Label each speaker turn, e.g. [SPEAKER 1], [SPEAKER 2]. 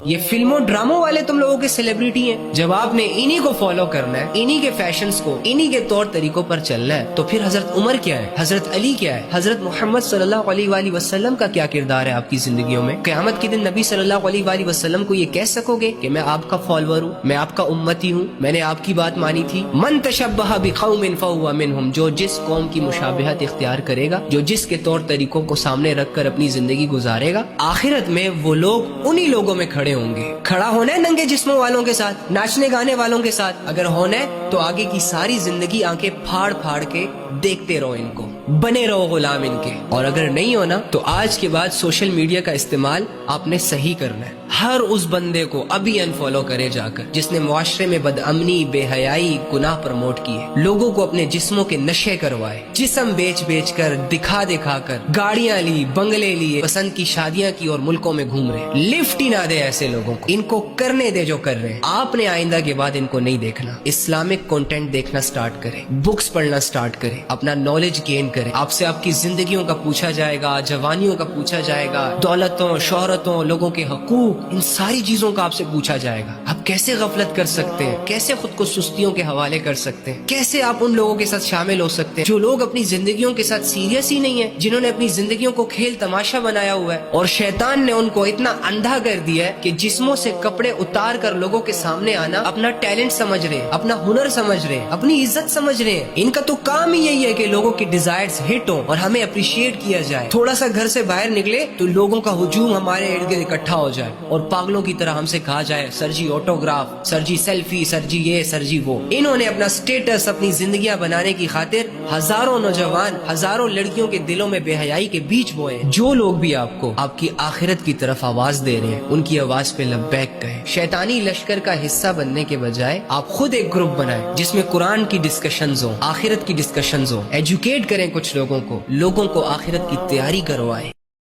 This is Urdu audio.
[SPEAKER 1] یہ فلموں ڈراموں والے تم لوگوں کے سیلیبریٹی ہیں. جب آپ نے انہی کو فالو کرنا ہے, انہی کے فیشنز کو, انہی کے طور طریقوں پر چلنا ہے, تو پھر حضرت عمر کیا ہے, حضرت علی کیا ہے, حضرت محمد صلی اللہ علیہ وآلہ وسلم کا کیا کردار ہے آپ کی زندگیوں میں؟ قیامت کے دن نبی صلی اللہ علیہ وآلہ وسلم کو یہ کہہ سکو گے کہ میں آپ کا فالوور ہوں, میں آپ کا امتی ہوں, میں نے آپ کی بات مانی تھی؟ من تشبہ بقوم فہو منہم, جو جس قوم کی مشابہت اختیار کرے گا, جو جس کے طور طریقوں کو سامنے رکھ کر اپنی زندگی گزارے گا, آخرت میں وہ لوگ انہی لوگوں میں کھڑے ہوں گے. کھڑا ہونا ہے ننگے جسموں والوں کے ساتھ, ناچنے گانے والوں کے ساتھ. اگر ہونا ہے تو آگے کی ساری زندگی آنکھیں پھاڑ پھاڑ کے دیکھتے رہو ان کو, بنے رہو غلام ان کے. اور اگر نہیں ہونا تو آج کے بعد سوشل میڈیا کا استعمال آپ نے صحیح کرنا ہے. ہر اس بندے کو ابھی انفالو کرے جا کر جس نے معاشرے میں بدامنی, بے حیائی, گناہ پروموٹ کیے, لوگوں کو اپنے جسموں کے نشے کروائے, جسم بیچ بیچ کر, دکھا دکھا کر, گاڑیاں لی, بنگلے لیے, پسند کی شادیاں کی اور ملکوں میں گھوم رہے. لفٹ ہی نہ دے ایسے لوگوں کو, ان کو کرنے دے جو کر رہے ہیں. آپ نے آئندہ کے بعد ان کو نہیں دیکھنا. اسلامک کنٹینٹ دیکھنا سٹارٹ کریں, بکس پڑھنا سٹارٹ کریں, اپنا نالج گین کریں. آپ سے آپ کی زندگیوں کا پوچھا جائے گا, جوانیوں کا پوچھا جائے گا, دولتوں, شہرتوں, لوگوں کے حقوق, ان ساری چیزوں کا آپ سے پوچھا جائے گا. آپ کیسے غفلت کر سکتے ہیں, کیسے خود کو سستیوں کے حوالے کر سکتے ہیں, کیسے آپ ان لوگوں کے ساتھ شامل ہو سکتے ہیں جو لوگ اپنی زندگیوں کے ساتھ سیریس ہی نہیں ہیں, جنہوں نے اپنی زندگیوں کو کھیل تماشا بنایا ہوا ہے. اور شیطان نے ان کو اتنا اندھا کر دیا ہے کہ جسموں سے کپڑے اتار کر لوگوں کے سامنے آنا اپنا ٹیلنٹ سمجھ رہے ہیں, اپنا ہنر سمجھ رہے ہیں, اپنی عزت سمجھ رہے ہیں. ان کا تو کام ہی یہی ہے کہ لوگوں کی ڈیزائرز ہٹ ہو اور ہمیں اپریشیٹ کیا جائے. تھوڑا سا گھر سے باہر نکلے تو لوگوں کا ہجوم ہمارے ارد گرد اکٹھا ہو جائے اور پاگلوں کی طرح ہم سے کہا جائے, سر جی آٹوگراف, سر جی سیلفی, سر جی یہ, سر جی وہ. انہوں نے اپنا سٹیٹس, اپنی زندگیاں بنانے کی خاطر ہزاروں نوجوان, ہزاروں لڑکیوں کے دلوں میں بے حیائی کے بیچ بوئے. جو لوگ بھی آپ کو آپ کی آخرت کی طرف آواز دے رہے ہیں, ان کی آواز پہ لبیک کہیں. شیطانی لشکر کا حصہ بننے کے بجائے آپ خود ایک گروپ بنائیں جس میں قرآن کی ڈسکشنز ہوں, آخرت کی ڈسکشنز ہوں. ایجوکیٹ کریں کچھ لوگوں کو آخرت کی تیاری کروائیں.